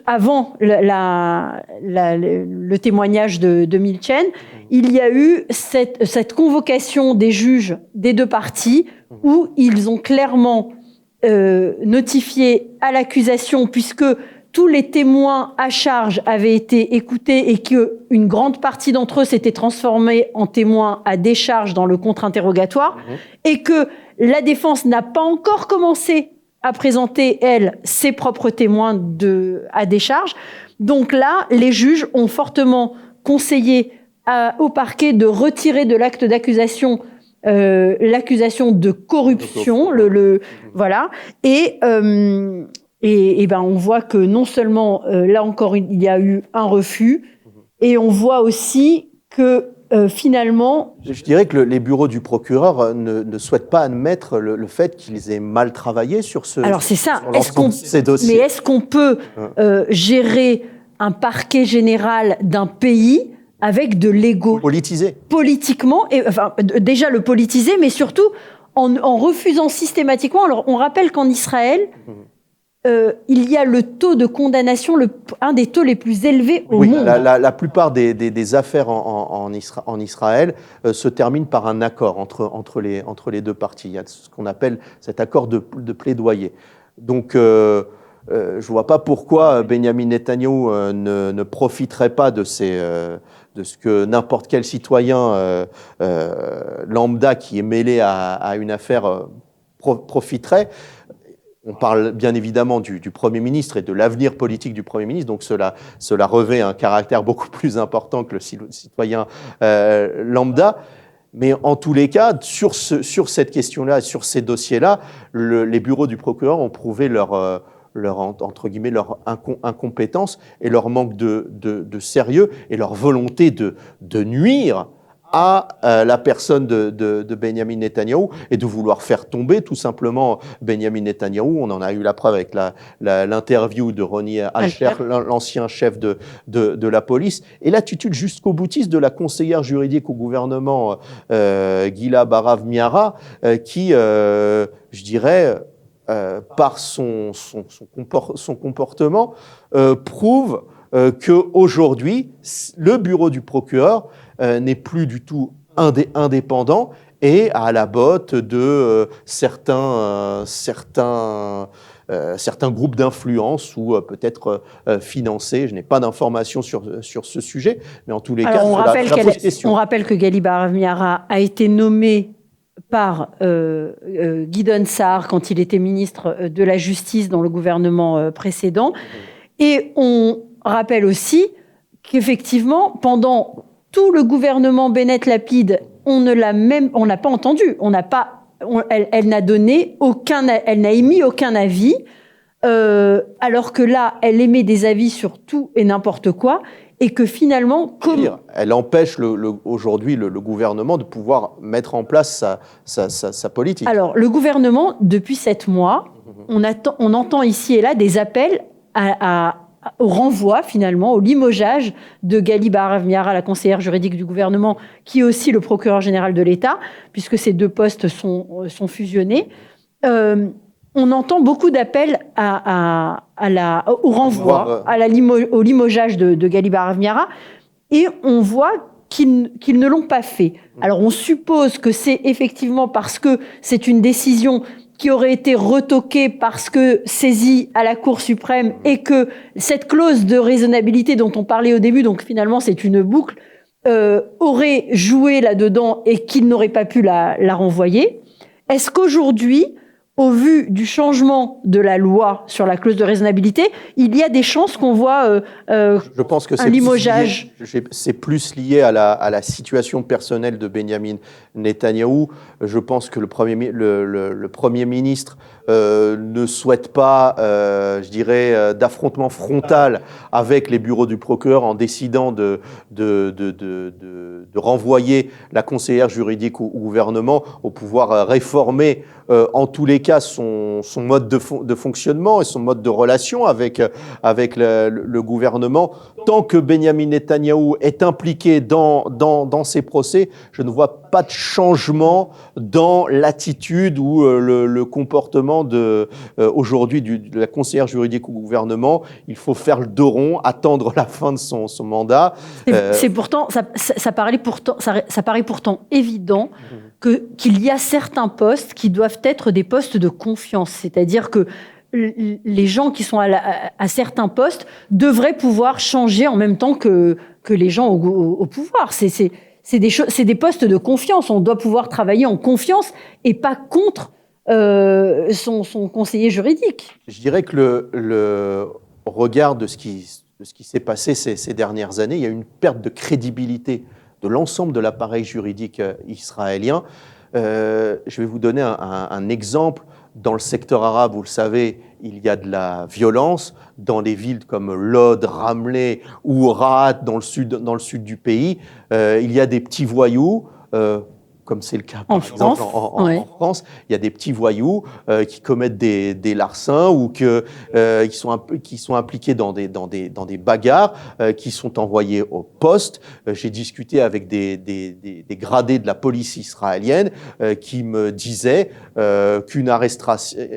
avant le témoignage de Milchan, il y a eu cette convocation des juges des deux parties où ils ont clairement notifié à l'accusation, puisque tous les témoins à charge avaient été écoutés et qu'une grande partie d'entre eux s'étaient transformés en témoins à décharge dans le contre-interrogatoire, et que la défense n'a pas encore commencé à présenter, elle, ses propres témoins à décharge. Donc là, les juges ont fortement conseillé au parquet de retirer de l'acte d'accusation l'accusation de corruption, voilà, et ben on voit que non seulement là encore il y a eu un refus, et on voit aussi que finalement, je dirais que les bureaux du procureur ne souhaitent pas admettre le fait qu'ils aient mal travaillé sur ce. Alors c'est ça. Ces dossiers. Mais est-ce qu'on peut gérer un parquet général d'un pays avec de l'ego politisé, politiquement, et enfin déjà le politiser, mais surtout en refusant systématiquement. Alors on rappelle qu'en Israël, il y a le taux de condamnation, un des taux les plus élevés au monde. La plupart des affaires en Israël se terminent par un accord entre les deux parties. Il y a ce qu'on appelle cet accord de plaidoyer. Donc je ne vois pas pourquoi Benyamin Netanyahou ne profiterait pas de ce que n'importe quel citoyen lambda qui est mêlé à une affaire profiterait. On parle bien évidemment du Premier ministre et de l'avenir politique du Premier ministre, donc cela revêt un caractère beaucoup plus important que le citoyen lambda. Mais en tous les cas, sur cette question-là, sur ces dossiers-là, les bureaux du procureur ont prouvé leur entre guillemets, leur incompétence et leur manque de sérieux et leur volonté de nuire à la personne de Benyamin Netanyahou et de vouloir faire tomber tout simplement Benyamin Netanyahou. On en a eu la preuve avec l'interview de Ronnie Alcher, l'ancien chef de la police, et l'attitude jusqu'au boutiste de la conseillère juridique au gouvernement, Gila Barav Miara, qui, je dirais, par son comportement, prouve qu'aujourd'hui, le bureau du procureur n'est plus du tout indépendant et à la botte de certains groupes d'influence ou peut-être financés. Je n'ai pas d'informations sur ce sujet, mais en tous les cas, on rappelle que Gali Barav Miara a été nommé par Gideon Sa'ar quand il était ministre de la Justice dans le gouvernement précédent. Et on rappelle aussi qu'effectivement, pendant tout le gouvernement Bennett-Lapid, on n'a pas entendu, elle n'a émis aucun avis, alors que là, elle émet des avis sur tout et n'importe quoi. Et que finalement, elle empêche aujourd'hui le gouvernement de pouvoir mettre en place sa politique. Alors, le gouvernement, depuis 7 mois, on entend ici et là des appels au renvoi, finalement, au limogeage de Gali Barav Miara, la conseillère juridique du gouvernement, qui est aussi le procureur général de l'État, puisque ces deux postes sont fusionnés. On entend beaucoup d'appels au renvoi, au limogeage de Gali Barav Miara, et on voit qu'ils ne l'ont pas fait. Alors on suppose que c'est effectivement parce que c'est une décision qui aurait été retoquée parce que saisie à la Cour suprême et que cette clause de raisonnabilité dont on parlait au début, donc finalement c'est une boucle, aurait joué là-dedans et qu'ils n'auraient pas pu la renvoyer. Est-ce qu'aujourd'hui, au vu du changement de la loi sur la clause de raisonnabilité, il y a des chances qu'on voit je pense que un limogeage? C'est plus lié à la situation personnelle de Benyamin Netanyahou. Je pense que le Premier ministre ne souhaite pas, je dirais, d'affrontement frontal avec les bureaux du procureur en décidant de renvoyer la conseillère juridique au gouvernement au pouvoir réformer en tous les cas son mode de fonctionnement et son mode de relation avec le gouvernement. Tant que Benyamin Netanyahou est impliqué dans ces procès, je ne vois pas de changement dans l'attitude ou le comportement aujourd'hui de la conseillère juridique au gouvernement. Il faut faire le dos rond, attendre la fin de son mandat. C'est pourtant, ça paraît pourtant évident qu'il y a certains postes qui doivent être des postes de confiance. C'est-à-dire que les gens qui sont à certains postes devraient pouvoir changer en même temps que les gens au pouvoir. C'est des postes de confiance. On doit pouvoir travailler en confiance et pas contre son conseiller juridique. Je dirais que le regard de ce qui s'est passé ces dernières années, il y a une perte de crédibilité de l'ensemble de l'appareil juridique israélien. Je vais vous donner un exemple. Dans le secteur arabe, vous le savez, il y a de la violence. Dans les villes comme Lod, Ramleh ou Rahat, dans le sud du pays, il y a des petits voyous, comme c'est le cas par exemple en France. Il y a des petits voyous qui commettent des larcins ou qui sont impliqués dans des bagarres, qui sont envoyés au poste. J'ai discuté avec des gradés de la police israélienne qui me disaient qu'une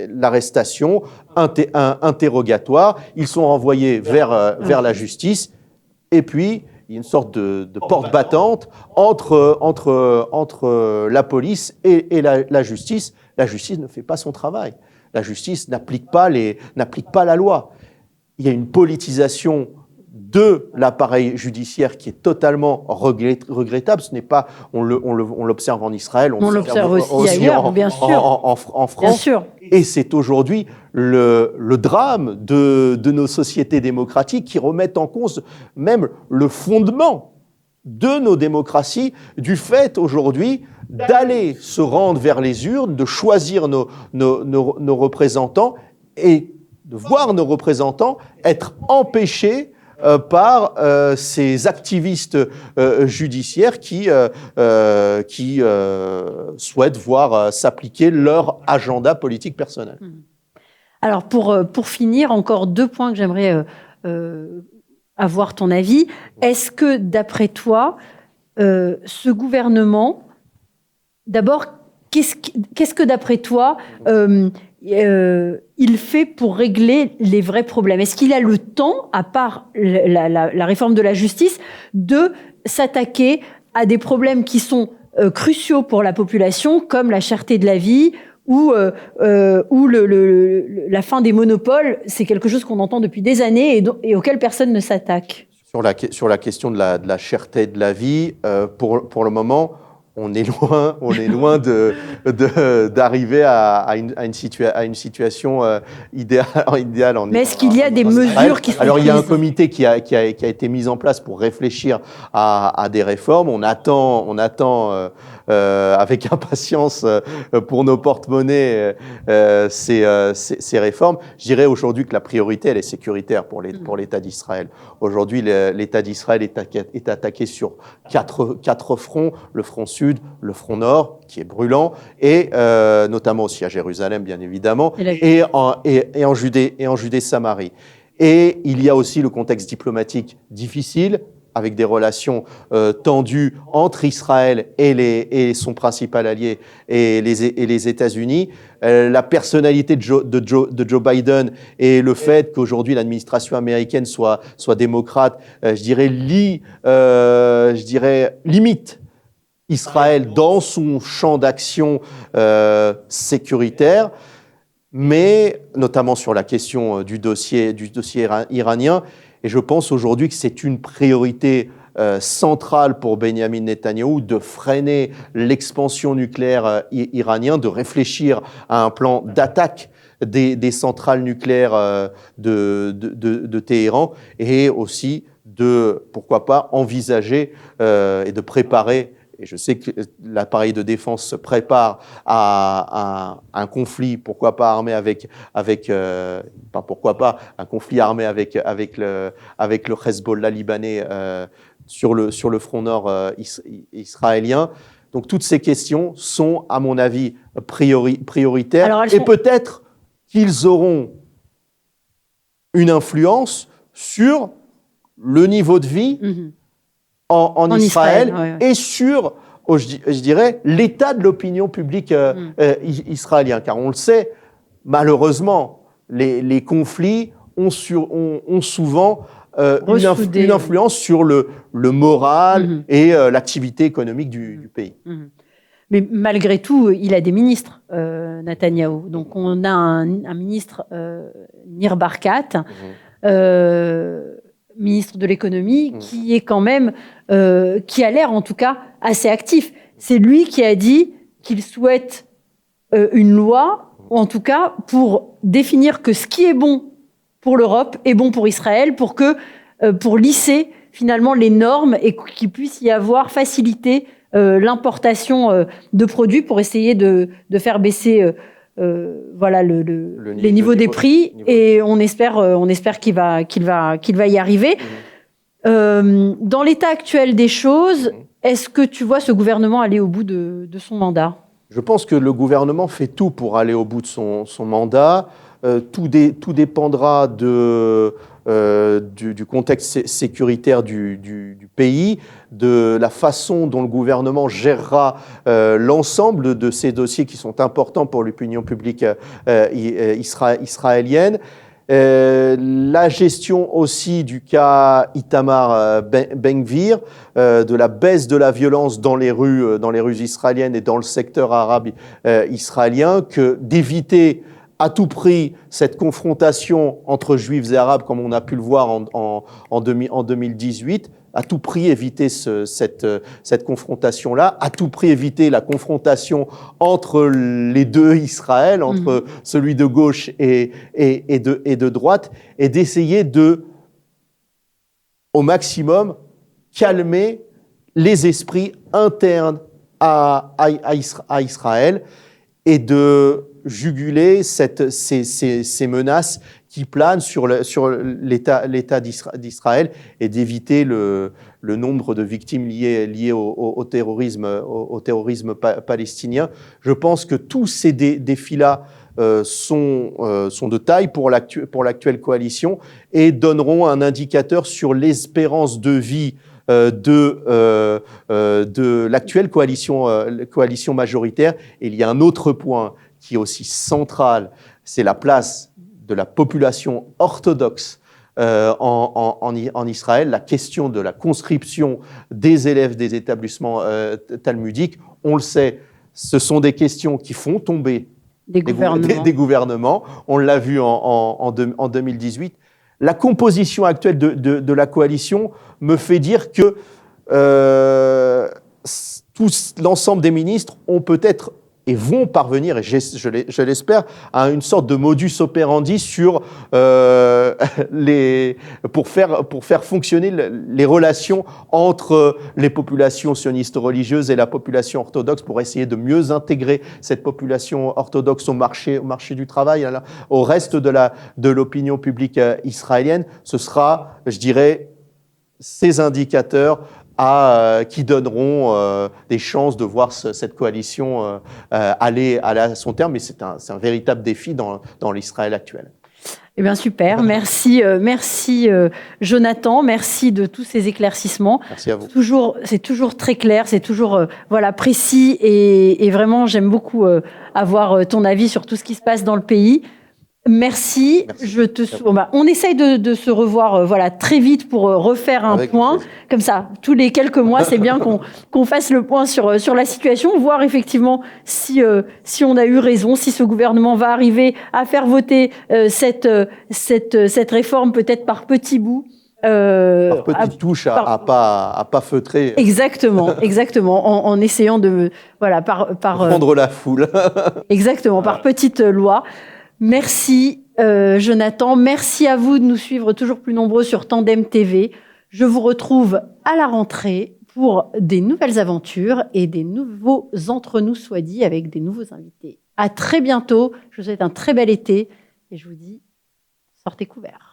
l'arrestation, un interrogatoire, ils sont renvoyés vers la justice et puis il y a une sorte de porte battante entre la police et la justice. La justice ne fait pas son travail. La justice n'applique pas la loi. Il y a une politisation de l'appareil judiciaire qui est totalement regrettable. Ce n'est pas, on l'observe en Israël, on l'observe aussi ailleurs, bien sûr, en France. Bien sûr. Et c'est aujourd'hui le drame de nos sociétés démocratiques qui remettent en cause même le fondement de nos démocraties, du fait aujourd'hui d'aller se rendre vers les urnes, de choisir nos représentants et de voir nos représentants être empêchés par ces activistes judiciaires qui souhaitent voir s'appliquer leur agenda politique personnel. Alors pour finir, encore 2 points que j'aimerais avoir ton avis. Est-ce que d'après toi, ce gouvernement, d'abord, qu'est-ce que d'après toi il fait pour régler les vrais problèmes? Est-ce qu'il a le temps, à part la réforme de la justice, de s'attaquer à des problèmes qui sont cruciaux pour la population, comme la cherté de la vie ou la fin des monopoles? C'est quelque chose qu'on entend depuis des années et auquel personne ne s'attaque. Sur la question de la cherté de la vie, pour le moment, on est loin d'arriver à une situation idéale en. Mais est-ce qu'il y a des mesures qui sont prises ? Alors il y a un comité qui a été mis en place pour réfléchir à des réformes. On attend avec impatience pour nos porte-monnaies ces réformes. Je dirais aujourd'hui que la priorité elle est sécuritaire pour l'État d'Israël. Aujourd'hui l'État d'Israël est attaqué sur quatre fronts, le front sud, le front nord, qui est brûlant, et notamment aussi à Jérusalem, bien évidemment, et en Judée-Samarie. Et il y a aussi le contexte diplomatique difficile, avec des relations tendues entre Israël et son principal allié et les États-Unis. La personnalité de Joe Biden et le fait qu'aujourd'hui l'administration américaine soit démocrate, limite Israël dans son champ d'action sécuritaire, mais notamment sur la question du dossier iranien. Et je pense aujourd'hui que c'est une priorité centrale pour Benyamin Netanyahou de freiner l'expansion nucléaire iranienne, de réfléchir à un plan d'attaque des centrales nucléaires de Téhéran, et aussi de, pourquoi pas, envisager et de préparer. Et je sais que l'appareil de défense se prépare à un conflit, pourquoi pas armé un conflit armé avec le Hezbollah libanais sur le front nord israélien. Donc toutes ces questions sont, à mon avis, prioritaires. Et peut-être qu'ils auront une influence sur le niveau de vie en Israël, et sur, je dirais, l'état de l'opinion publique israélien. Car on le sait, malheureusement, les conflits ont souvent une influence sur le moral et l'activité économique du pays. Mais malgré tout, il a des ministres, Netanyahou. Donc on a un ministre, Nir Barkat, ministre de l'économie, qui est quand même, qui a l'air en tout cas assez actif. C'est lui qui a dit qu'il souhaite une loi, ou en tout cas pour définir que ce qui est bon pour l'Europe est bon pour Israël, pour lisser finalement les normes et qu'il puisse y avoir facilité l'importation de produits pour essayer de faire baisser voilà les niveaux des prix, et on espère qu'il va y arriver. Dans l'état actuel des choses, est-ce que tu vois ce gouvernement aller au bout de son mandat ? Je pense que le gouvernement fait tout pour aller au bout de son mandat. Tout dépendra du contexte sécuritaire du pays, de la façon dont le gouvernement gérera l'ensemble de ces dossiers qui sont importants pour l'opinion publique israélienne. La gestion aussi du cas Itamar Ben-Gvir, de la baisse de la violence dans les rues israéliennes et dans le secteur arabe israélien, d'éviter à tout prix cette confrontation entre juifs et arabes, comme on a pu le voir en 2018, à tout prix éviter cette confrontation-là, à tout prix éviter la confrontation entre les deux Israël, entre celui de gauche et de droite, et d'essayer au maximum, calmer les esprits internes à Israël et de juguler ces menaces qui planent sur l'État d'Israël et d'éviter le nombre de victimes liées au terrorisme palestinien. Je pense que tous ces défis-là sont de taille pour l'actuelle coalition et donneront un indicateur sur l'espérance de vie de l'actuelle coalition majoritaire. Et il y a un autre point qui est aussi central, c'est la place de la population orthodoxe en Israël, la question de la conscription des élèves des établissements talmudiques. On le sait, ce sont des questions qui font tomber des gouvernements. On l'a vu en 2018. La composition actuelle de la coalition me fait dire que l'ensemble des ministres ont peut-être et vont parvenir, et je l'espère, à une sorte de modus operandi pour faire fonctionner les relations entre les populations sionistes religieuses et la population orthodoxe, pour essayer de mieux intégrer cette population orthodoxe au marché du travail, au reste de l'opinion publique israélienne. Ce sera, je dirais, ces indicateurs qui donneront des chances de voir cette coalition aller à son terme. Mais c'est un véritable défi dans l'Israël actuel. Eh bien, super. Merci, Jonathan. Merci de tous ces éclaircissements. Merci à vous. C'est toujours très clair, c'est toujours précis et vraiment, j'aime beaucoup avoir ton avis sur tout ce qui se passe dans le pays. Merci. On essaye de se revoir très vite pour refaire un point. Comme ça, tous les quelques mois, c'est bien qu'on fasse le point sur la situation, voir effectivement si on a eu raison, si ce gouvernement va arriver à faire voter cette réforme peut-être par petits bouts. Par petites touches à pas feutrer. Exactement, en essayant de prendre la foule. Exactement, par petites lois. Merci Jonathan, merci à vous de nous suivre toujours plus nombreux sur Tandem TV. Je vous retrouve à la rentrée pour des nouvelles aventures et des nouveaux Entre nous soit dit avec des nouveaux invités. À très bientôt, je vous souhaite un très bel été et je vous dis sortez couverts.